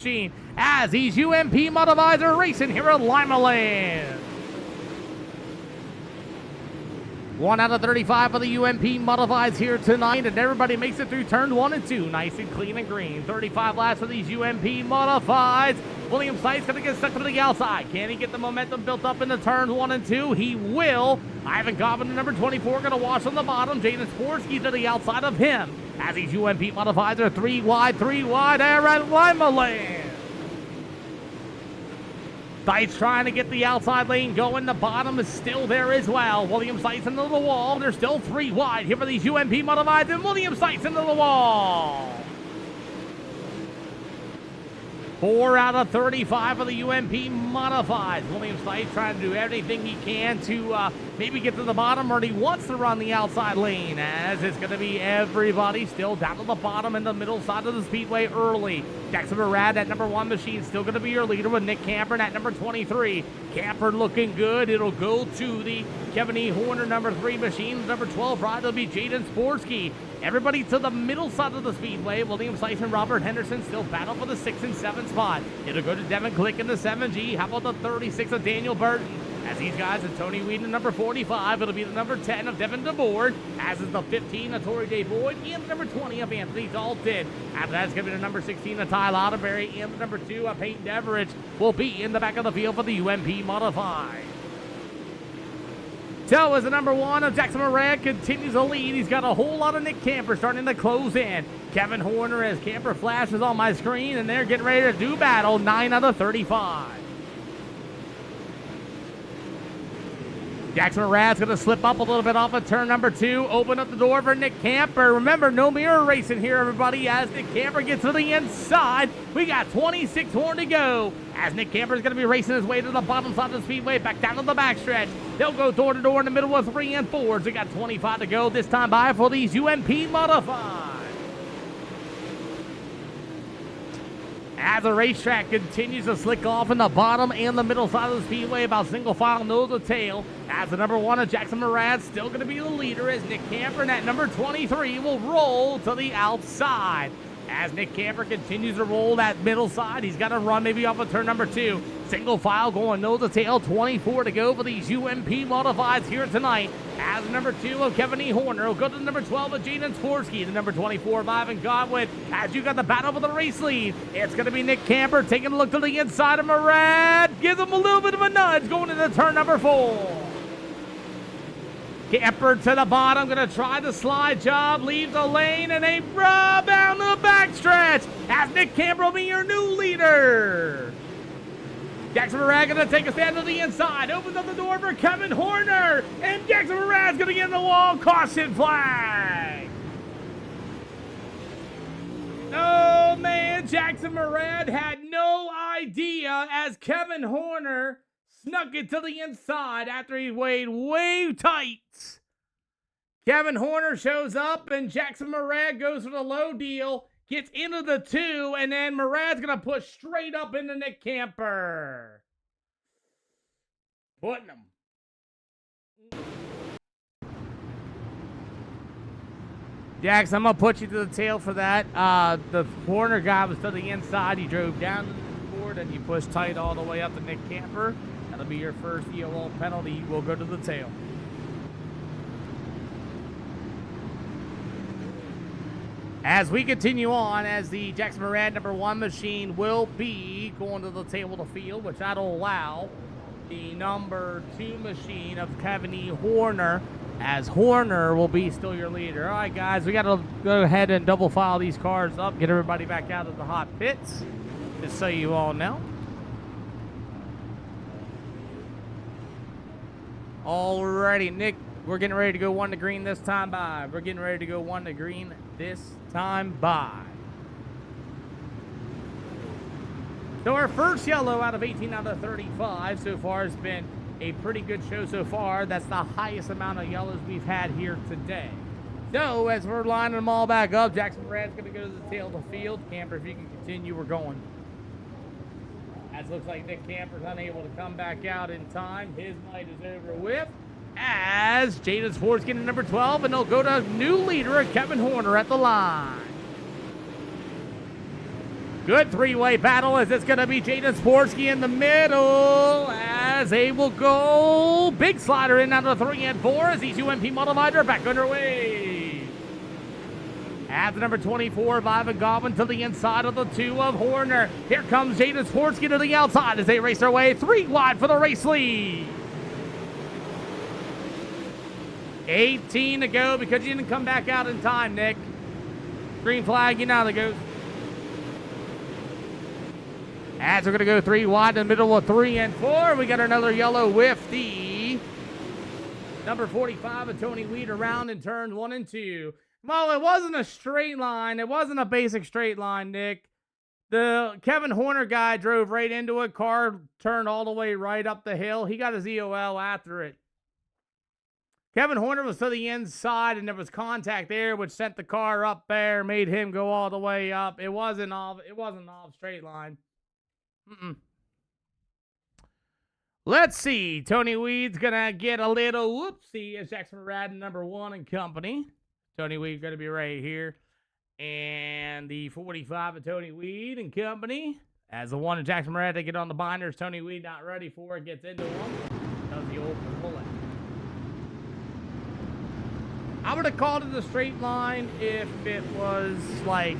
machine as these UMP modifieds are racing here at Limaland. 1 out of 35 for the UMP modifieds here tonight, and everybody makes it through turn 1 and 2. Nice and clean and green. 35 laps for these UMP modifieds. William Sykes going to get stuck to the outside. Can he get the momentum built up into turns 1 and 2? He will. Ivan Gobbin, the number 24, going to wash on the bottom. Jaden Sporsky to the outside of him as these UMP modifieds are 3 wide there at Limaland. Sykes trying to get the outside lane going. The bottom is still there as well. William Sykes into the wall. They're still 3 wide here for these UMP modifieds, and William Sykes into the wall. 4 out of 35 for the UMP modifieds. William Sykes trying to do everything he can to maybe get to the bottom, or he wants to run the outside lane, as it's going to be everybody still down to the bottom in the middle side of the speedway early. Jackson Murad, that number 1 machine, still going to be your leader with Nick Camper at number 23. Camper looking good. It'll go to the Kevin E. Horner number 3 machine. Number 12 ride will be Jaden Sporsky. Everybody to the middle side of the speedway. William Sykes and Robert Henderson still battle for the 6 and 7 spot. It'll go to Devin Click in the 7G. How about the 36 of Daniel Burton? As these guys are Tony Whedon, number 45. It'll be the number 10 of Devin DeBoard, as is the 15 of Torrey Day Boyd, and the number 20 of Anthony Dalton. After that's going to be the number 16 of Ty Lauderberry, and the number 2 of Peyton Deverage will be in the back of the field for the UMP Modified. So as the number 1 of Jackson Murad continues to lead, he's got a whole lot of Nick Camper starting to close in. Kevin Horner, as Camper flashes on my screen, and they're getting ready to do battle. 9 out of 35. Jackson Murad's going to slip up a little bit off of turn number 2. Open up the door for Nick Camper. Remember, no mirror racing here, everybody, as Nick Camper gets to the inside. We got 26 more to go, as Nick Camper is going to be racing his way to the bottom side of the speedway, back down to the backstretch. They'll go door to door in the middle of 3 and 4s. We got 25 to go this time by for these UMP modifieds. As the racetrack continues to slick off in the bottom and the middle side of the speedway, about single file nose to tail, as the number 1 of Jackson Murad still going to be the leader, as Nick Camper and that number 23 will roll to the outside. As Nick Camper continues to roll that middle side, he's got to run maybe off of turn number 2. Single file going nose to tail, 24 to go for these UMP modifieds here tonight. As the number 2 of Kevin E. Horner will go to the number 12 of Jaden Sporsky, the number 24 of Ivan Godwin. As you got the battle for the race lead, it's going to be Nick Camper taking a look to the inside of Murad. Gives him a little bit of a nudge going into turn number 4. Camper to the bottom, going to try the slide job, leaves the lane, and they rub down the backstretch as Nick Camper will be your new leader. Jackson Murad going to take a stand to the inside, opens up the door for Kevin Horner, and Jackson Murad's going to get in the wall, caution flag. Oh man, Jackson Murad had no idea as Kevin Horner snuck it to the inside after he weighed way tight. Kevin Horner shows up, and Jackson Murad goes for the low deal, gets into the 2, and then Murad's going to push straight up into Nick Camper. Putting him. Jackson, I'm going to put you to the tail for that. The Horner guy was to the inside. He drove down to the board, and you pushed tight all the way up to Nick Camper. That'll be your first EOL penalty. You will go to the tail. As we continue on, as the Jackson Murad number 1 machine will be going to the tail of the field, which that'll allow the number 2 machine of Kevin E. Horner, as Horner will be still your leader. All right, guys, we got to go ahead and double file these cars up, get everybody back out of the hot pits, just so you all know. Alrighty, Nick, we're getting ready to go 1 to green this time by. We're getting ready to go 1 to green this time by. So our first yellow out of 18 out of 35 so far has been a pretty good show so far. That's the highest amount of yellows we've had here today. So as we're lining them all back up, Jackson Murad's going to go to the tail of the field. Camper, if you can continue, we're going. As looks like Nick Camper's unable to come back out in time. His night is over with. As Jaden Sports getting number 12, and they'll go to new leader Kevin Horner at the line. Good three-way battle as it's going to be Jaden Sporsky in the middle as they will go. Big slider in out of the 3 and 4 as these UMP modified are back underway. At the number 24, Ivan Goblin to the inside of the 2 of Horner. Here comes Jaden Sporsky to the outside as they race their way 3 wide for the race lead. 18 to go because you didn't come back out in time, Nick. Green flag, you know how that goes. As we're going to go 3 wide in the middle of 3 and 4, we got another yellow with the number 45 of Tony Weed around in turns 1 and 2. Well, it wasn't a straight line. It wasn't a basic straight line, Nick. The Kevin Horner guy drove right into it. Car turned all the way right up the hill. He got his EOL after it. Kevin Horner was to the inside, and there was contact there, which sent the car up there, made him go all the way up. It wasn't all straight line. Let's see. Tony Weed's gonna get a little whoopsie as Jackson Murad number 1 and company. Tony Weed's gonna be right here, and the 45 of Tony Weed and company. As the 1 of Jackson Murad to get on the binders, Tony Weed not ready for it, gets into him. Does the old bullet. I would have called it a straight line if it was like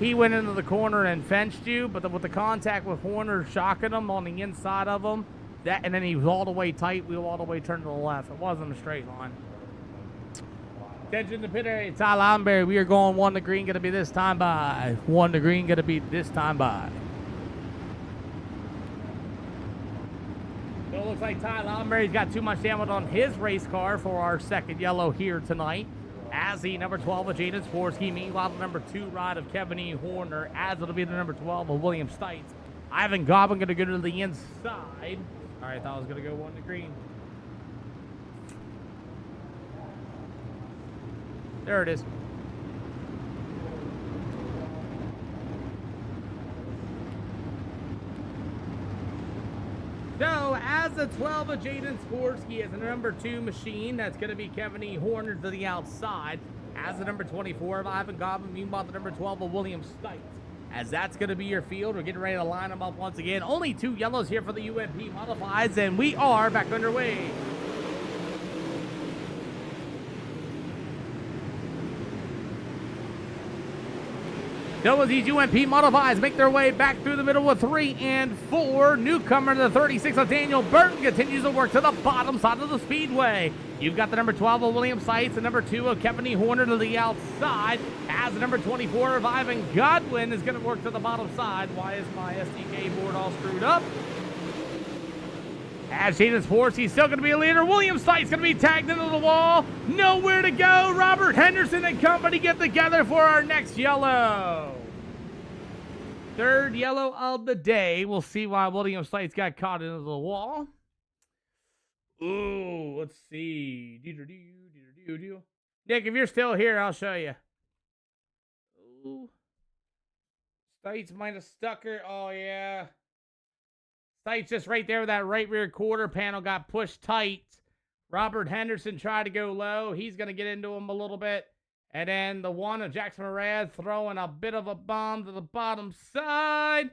he went into the corner and fenced you, but with the contact with Horner shocking him on the inside of him, and then he was all the way tight, wheel all the way turned to the left. It wasn't a straight line. Attention to pit area, Ty Loudonberry. We are going 1 to green, going to be this time by. 1 to green, going to be this time by. So it looks like Ty Loudonberry's got too much damage on his race car for our second yellow here tonight. As the number 12 of Jaden Sporsky, meanwhile the number 2 ride of Kevin E. Horner, as it'll be the number 12 of William Stites. Ivan Goblin going to go to the inside. All right, I thought I was going to go 1 to green. There it is. So, as the 12 of Jaden Sporsky is the number 2 machine, that's going to be Kevin E. Horner to the outside. As the number 24 of Ivan Goblin, meanwhile the number 12 of William Stites. As that's going to be your field, we're getting ready to line them up once again. Only 2 yellows here for the UMP Modifieds, and we are back underway. So as these UMP Modifieds make their way back through the middle of 3 and 4, newcomer to the 36 of Daniel Burton continues to work to the bottom side of the speedway. You've got the number 12 of William Stites, the number 2 of Kevin E. Horner to the outside, as the number 24 of Ivan Godwin is going to work to the bottom side. Why is my SDK board all screwed up? As Jaden Sporsky's still going to be a leader. William Stites going to be tagged into the wall. Nowhere to go. Robert Henderson and company get together for our next yellow. 3rd yellow of the day. We'll see why William Stites got caught into the wall. Ooh, let's see. Nick, if you're still here, I'll show you. Ooh. Stites might have stuck her. Oh, yeah. Stites just right there with that right rear quarter panel got pushed tight. Robert Henderson tried to go low. He's going to get into him a little bit. And then the 1 of Jackson Murad throwing a bit of a bomb to the bottom side.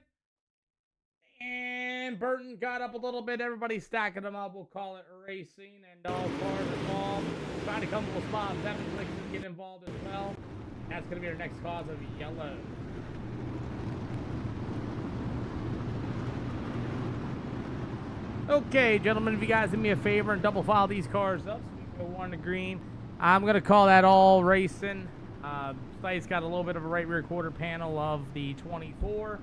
And Burton got up a little bit. Everybody stacking them up. We'll call it racing. And all cars involved. Trying to come to a spot. 7 clicks and get involved as well. That's going to be our next cause of yellow. Okay, gentlemen, if you guys do me a favor and double file these cars up so we can go 1 to green. I'm going to call that all racing. Stites got a little bit of a right rear quarter panel of the 24.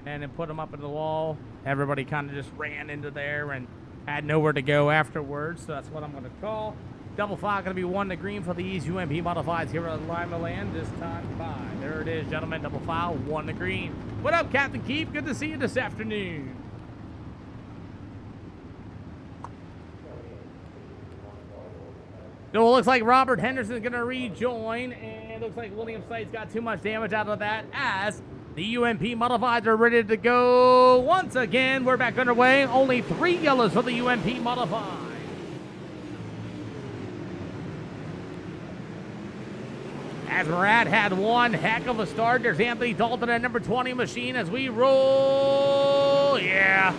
And then put them up in the wall. Everybody kind of just ran into there and had nowhere to go afterwards. So that's what I'm going to call. Double file going to be 1 to green for these UMP Modifieds here at Limaland this time by. There it is, gentlemen. Double file, 1 to green. What up, Captain Keith? Good to see you this afternoon. So it looks like Robert Henderson is going to rejoin, and it looks like William Stites got too much damage out of that as the UMP Modifieds are ready to go. Once again, we're back underway. Only 3 yellows for the UMP Modified. as Murad had one heck of a start. There's Anthony Dalton at number 20 machine as we roll. Yeah.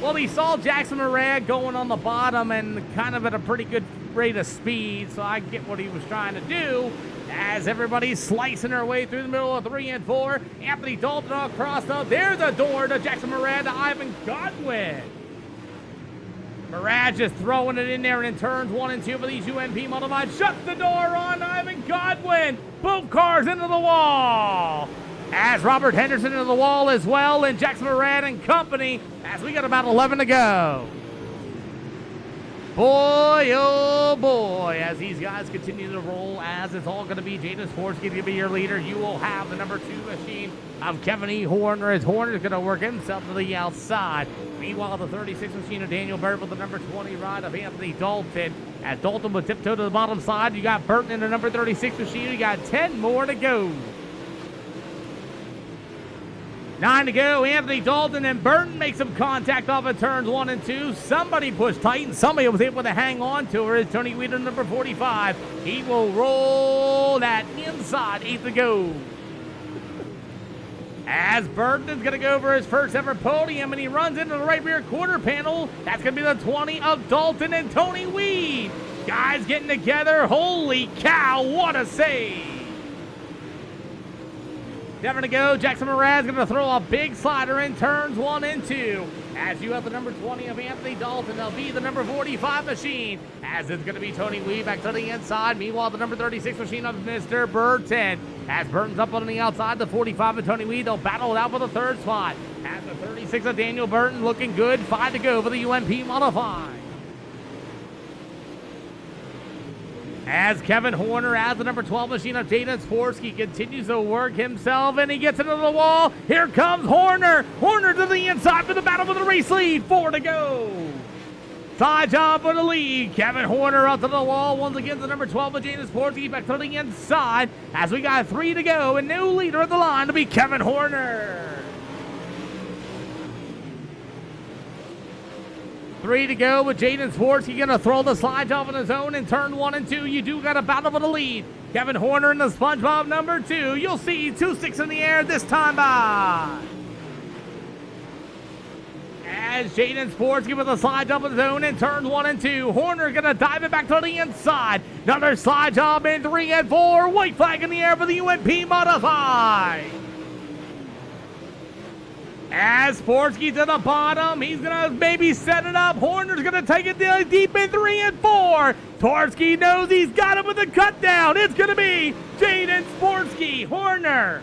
Well, he saw Jackson Murad going on the bottom and kind of at a pretty good rate of speed, so I get what he was trying to do. As everybody's slicing their way through the middle of 3 and 4, Anthony Dalton across the, there's a door to Jackson Murad to Ivan Godwin. Murad just throwing it in there in turns 1 and 2 for these UMP modified. Shuts the door on Ivan Godwin. Both cars into the wall. As Robert Henderson into the wall as well, and Jackson Murad and company, as we got about 11 to go. Boy, oh boy, as these guys continue to roll, as it's all going to be Jaden Sportsky to be your leader. You will have the number 2 machine of Kevin E. Horner, as Horner is going to work himself to the outside. Meanwhile, the 36 machine of Daniel Barrett with the number 20 ride of Anthony Dalton. As Dalton would tiptoe to the bottom side, you got Burton in the number 36 machine. You got 10 more to go. 9 to go. Anthony Dalton and Burton make some contact off of turns 1 and 2. Somebody pushed tight and somebody was able to hang on to her. Is Tony Weeder, number 45. He will roll that inside. 8 to go. As Burton is going to go for his first ever podium, and he runs into the right rear quarter panel. That's going to be the 20 of Dalton and Tony Weed. Guys getting together. Holy cow, what a save. 7 to go. Jackson Murad is going to throw a big slider in turns 1 and 2. As you have the number 20 of Anthony Dalton, they'll be the number 45 machine. As it's going to be Tony Weed back to the inside. Meanwhile, the number 36 machine of Mr. Burton. As Burton's up on the outside, the 45 of Tony Weed, they'll battle it out for the 3rd spot. As the 36 of Daniel Burton looking good. 5 to go for the UMP Modified. As Kevin Horner, as the number 12 machine of Jaden Sporsky, continues to work himself, and he gets into the wall. Here comes Horner. Horner to the inside for the battle for the race lead. 4 to go. Side job for the lead. Kevin Horner up to the wall. Once again, the number 12 of Jaden Sporsky back to the inside. As we got 3 to go, and new leader of the line to be Kevin Horner. 3 to go with Jaden Sporsky going to throw the slide job on his own in turn 1 and 2. You do got a battle for the lead. Kevin Horner in the SpongeBob number 2. You'll see 2-6 in the air this time by. As Jaden Sporsky with a slide job on his own in turn 1 and 2. Horner going to dive it back to the inside. Another slide job in 3 and 4. White flag in the air for the UMP Modified. As Sporsky to the bottom, he's going to maybe set it up. Horner's going to take it deep in 3 and 4. Sporsky knows he's got him with a cut down. It's going to be Jaden Sporsky. Horner